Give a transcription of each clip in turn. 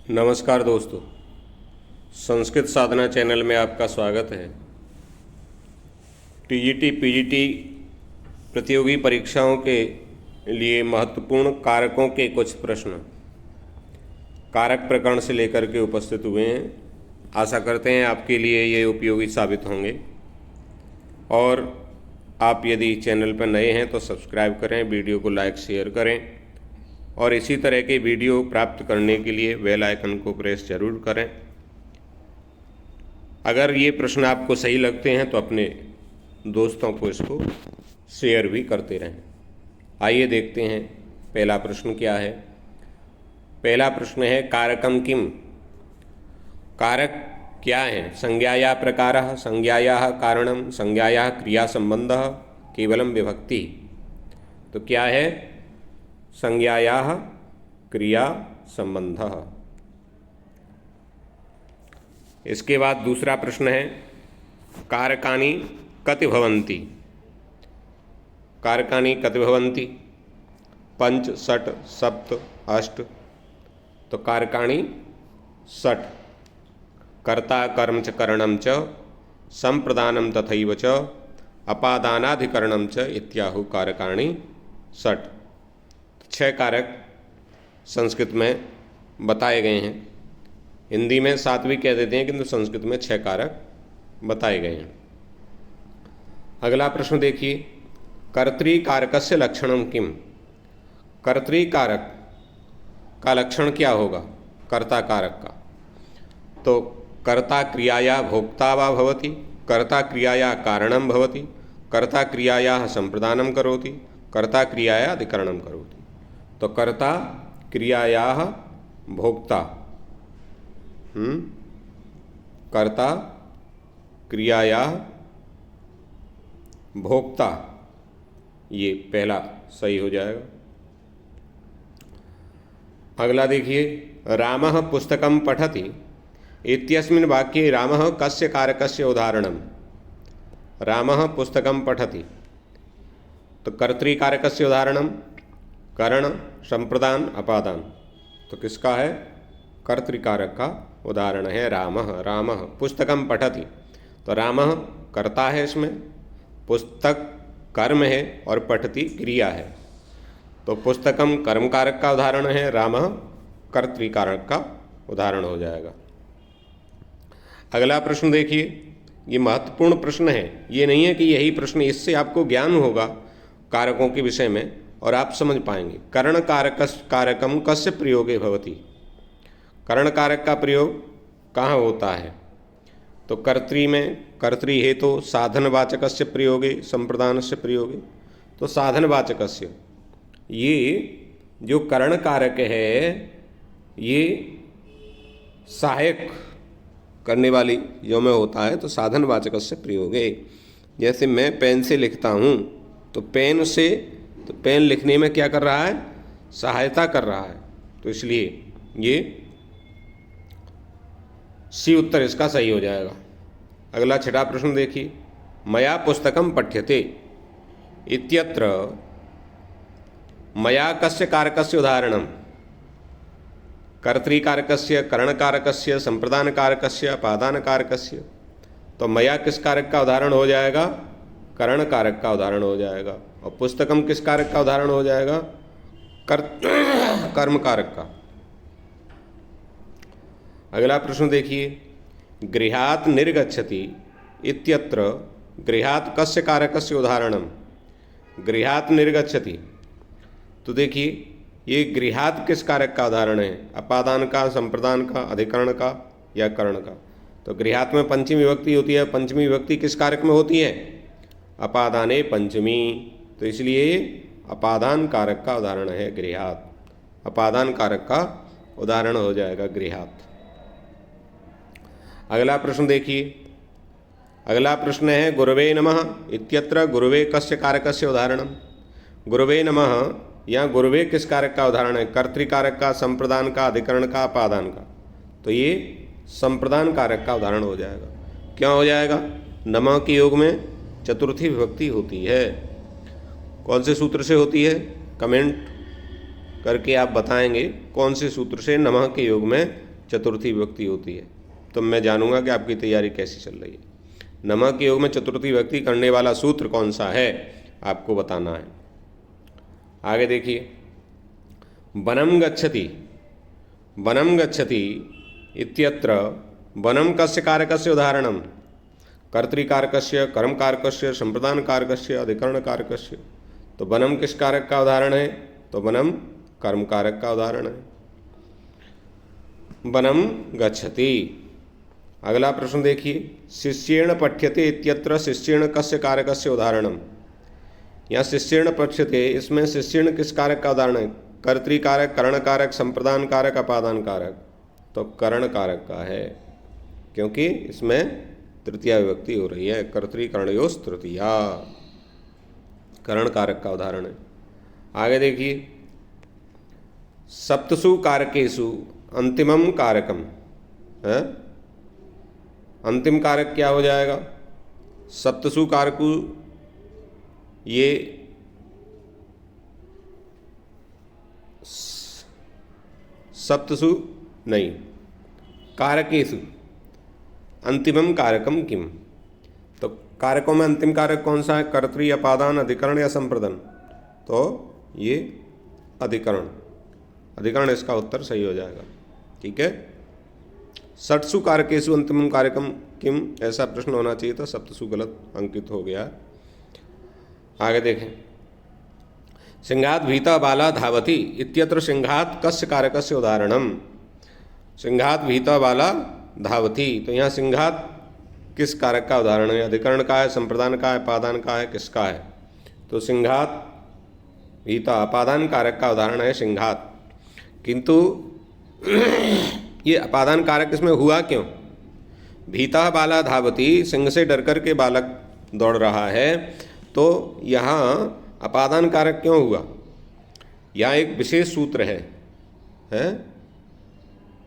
नमस्कार दोस्तों, संस्कृत साधना चैनल में आपका स्वागत है। टीजीटी पीजीटी प्रतियोगी परीक्षाओं के लिए महत्वपूर्ण कारकों के कुछ प्रश्न कारक प्रकरण से लेकर के उपस्थित हुए हैं। आशा करते हैं आपके लिए ये उपयोगी साबित होंगे। और आप यदि चैनल पर नए हैं तो सब्सक्राइब करें, वीडियो को लाइक शेयर करें और इसी तरह के वीडियो प्राप्त करने के लिए बेल आइकन को प्रेस जरूर करें। अगर ये प्रश्न आपको सही लगते हैं तो अपने दोस्तों को इसको शेयर भी करते रहें। आइए देखते हैं पहला प्रश्न क्या है। पहला प्रश्न है कारकम किम। कारक क्या है? संज्ञाया प्रकारः, संज्ञाया कारणम, संज्ञाया क्रिया संबंधः, केवलम विभक्ति। तो क्या है? संज्ञायाः क्रिया संबंधः। इसके बाद दूसरा प्रश्न है कारकानि कति भवन्ति। कारकानि कति भवन्ति? पंच, षट्, सप्त, अष्ट। तो कारकाणि षट्। कर्ता कर्म च करणम च संप्रदानम तथैव च अपादानाधिकरणम च इत्याहु कारकाणि षट्। 6 कारक संस्कृत में बताए गए हैं। हिंदी में 7 भी कह देते हैं, किंतु संस्कृत में 6 कारक बताए गए हैं। अगला प्रश्न देखिए, कर्तृकारकस्य लक्षणम किम। कर्तृकारक का लक्षण क्या होगा? कर्ता कारक का। तो कर्ता क्रियाया भोक्ता वा भवति, कर्ता क्रियाया कारणम भवति, कर्ता क्रियाया संप्रदानम करोति, कर्ता क्रियाया अधिकरणम करोति। तो कर्ता क्रियाया भोक्ता, कर्ता क्रियाया भोक्ता, ये पहला सही हो जाएगा। अगला देखिए, रामः पुस्तकं पठति इत्यस्मिन् वाक्ये रामः कस्य कारकस्य उदाहरणम्। रामः पुस्तकं पठति, तो कर्तृकारकस्य उदाहरणम् करण, संप्रदान, अपादान। तो किसका है? कर्तृकारक का उदाहरण है रामः। रामः पुस्तकम पठति, तो रामः कर्ता है, इसमें पुस्तक कर्म है और पठति क्रिया है। तो पुस्तकम कर्म कारक का उदाहरण है, रामः कर्तृकारक का उदाहरण हो जाएगा। अगला प्रश्न देखिए, ये महत्वपूर्ण प्रश्न है। ये नहीं है कि यही प्रश्न, इससे आपको ज्ञान होगा कारकों के विषय में और आप समझ पाएंगे। करण कारकम कस्य प्रयोगे भवति। करण कारक का प्रयोग कहाँ होता है? तो कर्तृ में, कर्तृ हेतु तो साधनवाचकस्य प्रयोगे संप्रदानस्य प्रयोगे। तो साधनवाचकस्य, ये जो करण कारक है ये सहायक करने वाली जो में होता है, तो साधनवाचकस्य प्रयोगे। जैसे मैं पेन से लिखता हूँ, तो पेन से, तो पेन लिखने में क्या कर रहा है? सहायता कर रहा है। तो इसलिए ये सी उत्तर इसका सही हो जाएगा। अगला 6ठा प्रश्न देखिए, मया पुस्तकम पठ्यते इत्यत्र मया कस्य कारकस्य उदाहरणम। कर्तृकारकस्य, करणकारकस्य, संप्रदानकारकस्य, अपादानकारकस्य। तो मया किस कारक का उदाहरण हो जाएगा? करण कारक का उदाहरण हो जाएगा। और पुस्तकम किस कारक का उदाहरण हो जाएगा? कर्म कारक का। अगला प्रश्न देखिए, गृहात् निर्गच्छति इत्यत्र गृहात् कस्य कारकस्य उदाहरणम। गृहात् निर्गच्छति, तो देखिए ये गृहात् किस कारक का उदाहरण है? अपादान का, संप्रदान का, अधिकरण का या कर्ण का। तो गृहात् में पंचमी विभक्ति होती है। पंचमी विभक्ति किस कारक में होती है? अपादाने पंचमी। तो इसलिए अपादान कारक का उदाहरण है गृहात्। अपादान कारक का उदाहरण हो जाएगा गृहात्। अगला प्रश्न देखिए, अगला प्रश्न है गुरवे नमः इत्यत्र गुरवे कस्य कारकस्य उदाहरणम। गुरवे नमः या गुरवे किस कारक का उदाहरण है? कर्तृकारक का, संप्रदान का, अधिकरण का, अपादान का। तो ये संप्रदान कारक का उदाहरण हो जाएगा। क्या हो जाएगा? नमः के योग में चतुर्थी विभक्ति होती है। कौन से सूत्र से होती है? कमेंट करके आप बताएंगे कौन से सूत्र से नमः के योग में चतुर्थी विभक्ति होती है, तो मैं जानूंगा कि आपकी तैयारी कैसी चल रही है। नमः के योग में चतुर्थी विभक्ति करने वाला सूत्र कौन सा है आपको बताना है। आगे देखिए, वनम गच्छति, वनम गच्छति इत्यत्र वनम कस्य कारकस्य उदाहरणम, कर्तृकारकस्य, कर्मकारकस्य, संप्रदान कारकस्य, अधिकरण कारकस्य। तो वनम किस कारक का उदाहरण है? तो वनम कर्म कारक का उदाहरण है। वनम गच्छति। अगला प्रश्न देखिए, शिष्येण पठ्यते इत्यत्र शिष्येण कस्य कारकस्य उदाहरणम। यहाँ शिष्येण पठ्यते, इसमें शिष्येण किस कारक का उदाहरण है? कर्तृकारक, करण कारक, संप्रदान कारक, अपादान कारक। तो करण कारक का है, क्योंकि इसमें तृतीया विभक्ति हो रही है। कर्तृकरणयोस् तृतीया, करण कारक का उदाहरण है। आगे देखिए, सप्तसु कारकेषु अंतिमम कारकम है। अंतिम कारक क्या हो जाएगा? सप्तसु कारकु, ये सप्तसु नहीं, कारकेषु अंतिमम कारकम किम। तो कारकों में अंतिम कारक कौन सा है? कर्तृ, अपादान, अधिकरण या संप्रदान। तो ये अधिकरण, अधिकरण इसका उत्तर सही हो जाएगा। ठीक है, षट्सु कारकेषु अंतिमम कारकम किम, ऐसा प्रश्न होना चाहिए था, सप्तसु गलत अंकित हो गया। आगे देखें, सिंहात भीता बाला धावती इत्यत्र सिंहात कस्य कारकस्य उदाहरणम। सिंहात भीता बाला धावती, तो यहाँ सिंहात किस कारक का उदाहरण है? अधिकरण का है, संप्रदान का है, अपादान का है, किसका है? तो सिंहात भीता अपादान कारक का उदाहरण है सिंहात। किंतु ये अपादान कारक इसमें हुआ क्यों? भीता बाला धावती, सिंह से डर कर के बालक दौड़ रहा है, तो यहाँ अपादान कारक क्यों हुआ? यहाँ एक विशेष सूत्र है,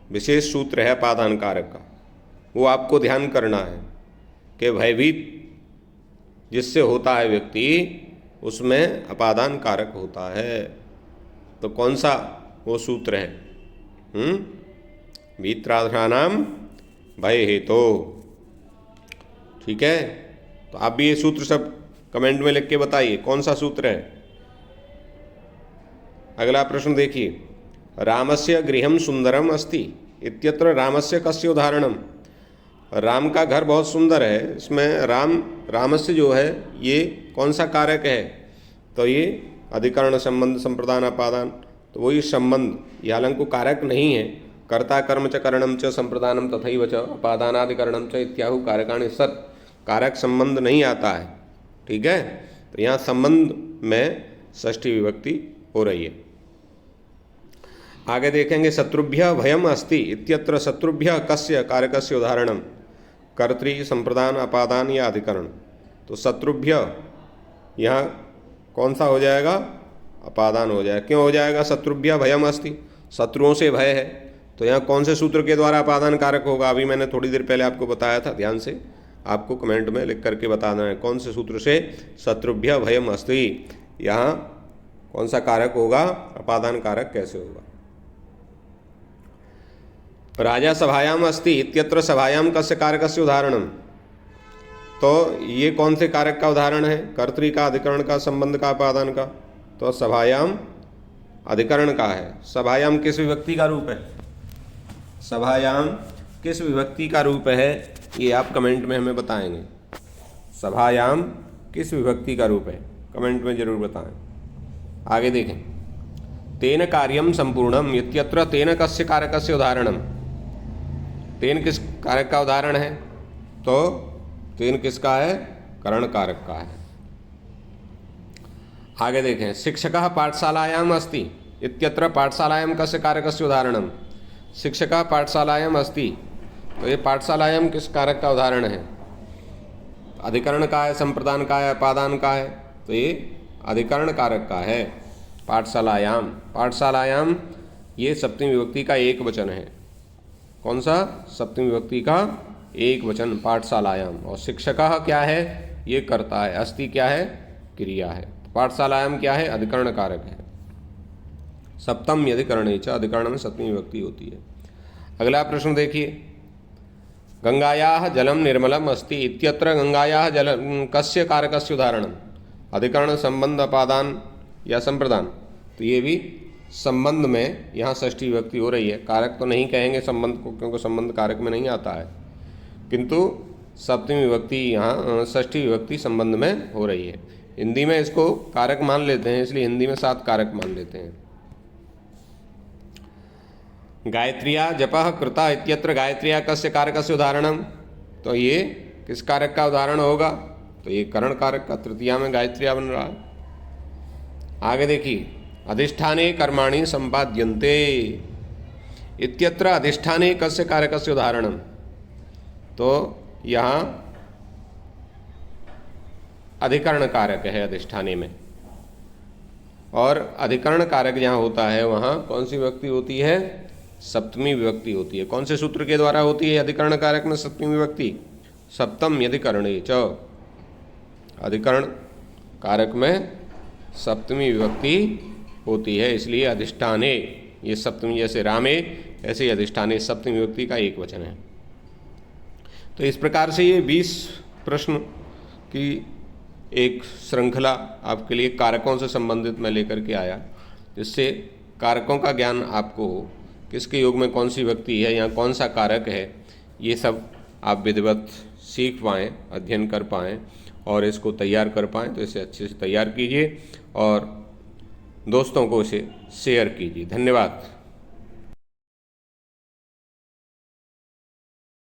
विशेष सूत्र है अपादान कारक का, वो आपको ध्यान करना है कि भयभीत जिससे होता है व्यक्ति, उसमें अपादान कारक होता है। तो कौन सा वो सूत्र है? भीत्रार्थानाम भय हेतु। ठीक है, तो आप भी ये सूत्र सब कमेंट में लिख के बताइए कौन सा सूत्र है। अगला प्रश्न देखिए, रामस्य गृहम सुंदरम अस्ति इत्यत्र रामस्य कस्य उदाहरणम। राम का घर बहुत सुंदर है, इसमें रामस्य जो है ये कौन सा कारक है? तो ये अधिकरण, संबंध, संप्रदान, अपादान। तो वही संबंध, ये हालांकि कारक नहीं है। कर्ता कर्म च करणम च संप्रदानम तथैव च अपादानादिकरणम च इत्याहु कारकाणि सत्, कारक संबंध नहीं आता है। ठीक है, तो यहाँ संबंध में षष्ठी विभक्ति हो रही है। आगे देखेंगे, शत्रुभ्य भयम अस्ति इत्यत्र शत्रुभ्य कस्य कारकस्य उदाहरणम। कर्तृ, संप्रदान, अपादान या अधिकरण। तो शत्रुभ्य यहाँ कौन सा हो जाएगा? अपादान हो जाएगा। क्यों हो जाएगा? शत्रुभ्य भयम अस्ति, शत्रुओं से भय है। तो यहाँ कौन से सूत्र के द्वारा अपादान कारक होगा? अभी मैंने थोड़ी देर पहले आपको बताया था, ध्यान से आपको कमेंट में लिख करके बताना है कौन से सूत्र से शत्रुभ्य भयम अस्ति, यहाँ कौन सा कारक होगा, अपादान कारक कैसे होगा। राजा सभायाम अस्ति इत्यत्र सभायाम कस्य कारकस्य उदाहरणम। तो ये कौन से कारक का उदाहरण है? कर्तृ का, अधिकरण का, संबंध का, अपादान का। तो सभायाम अधिकरण का है। सभायाम किस विभक्ति का रूप है? सभायाम किस विभक्ति का रूप है, ये आप कमेंट में हमें बताएंगे। सभायाम किस विभक्ति का रूप है, कमेंट में जरूर बताएं। आगे देखें, तेन कार्यम संपूर्णम इत्यत्र तेन कस्य कारकस्य उदाहरणम। तेन किस कारक का उदाहरण है? तो तेन किसका है? करण कारक का है। आगे देखें, शिक्षकः पाठशालायाम अस्ति इत्यत्र पाठशालायाम कस्य कारकस्य उदाहरणम। शिक्षकः पाठशालायाम अस्ति, तो ये पाठशालायाम किस कारक का उदाहरण है? अधिकरण का है, संप्रदान का है, अपादान का है। तो ये अधिकरण कारक का है। पाठशालायाम, पाठशालायाम ये सप्तमी विभक्ति का एक वचन है। कौन सा? सप्तमी विभक्ति का एक वचन, पाठशालायाम। और शिक्षकः क्या है? ये कर्ता है। अस्ति क्या है? क्रिया है। पाठशालायाम क्या है? अधिकरण कारक है। सप्तम अधिकरण च, अधिकरण में सप्तमी विभक्ति होती है। अगला प्रश्न देखिए, गंगायाः जलम निर्मलम अस्ति इत्यत्र गंगायाः जल कस्य कारकस्य उदाहरणम? अधिकरण, संबंध, अपादान या संप्रदान? तो ये भी संबंध में यहाँ षष्ठी विभक्ति हो रही है। कारक तो नहीं कहेंगे संबंध को, क्योंकि संबंध कारक में नहीं आता है, किंतु सप्तमी विभक्ति यहाँ षष्ठी विभक्ति संबंध में हो रही है। हिंदी में इसको कारक मान लेते हैं, इसलिए हिंदी में 7 कारक मान लेते हैं। गायत्र्या जपः कृता इत्यत्र गायत्र्या कस्य कारकस्य उदाहरणम? तो ये किस कारक का उदाहरण होगा? तो ये करण कारक का, तृतीया में गायत्र्या बन रहा है। आगे देखिए, अधिष्ठाने कर्माणि संपाद्यन्ते इत्यत्र अधिष्ठाने कस्य कारकस्य उदाहरणम? तो यहाँ अधिकरण कारक है अधिष्ठाने में, और अधिकरण कारक जहाँ होता है वहाँ कौन सी विभक्ति होती है? सप्तमी विभक्ति होती है। कौन से सूत्र के द्वारा होती है अधिकरण कारक में सप्तमी विभक्ति? सप्तम यधिकरणे च। अधिकरण कारक में सप्तमी विभक्ति होती है, इसलिए अधिष्ठाने, ये सप्तमी, जैसे रामे ऐसे ही अधिष्ठाने सप्तमी विभक्ति का एक वचन है। तो इस प्रकार से ये 20 प्रश्न की एक श्रृंखला आपके लिए कारकों से संबंधित मैं लेकर के आया, जिससे कारकों का ज्ञान आपको हो, किसके योग में कौन सी विभक्ति है या कौन सा कारक है, ये सब आप विधिवत सीख पाएँ, अध्ययन कर पाएँ और इसको तैयार कर पाएँ। तो इसे अच्छे से तैयार कीजिए और दोस्तों को इसे शेयर कीजिए। धन्यवाद।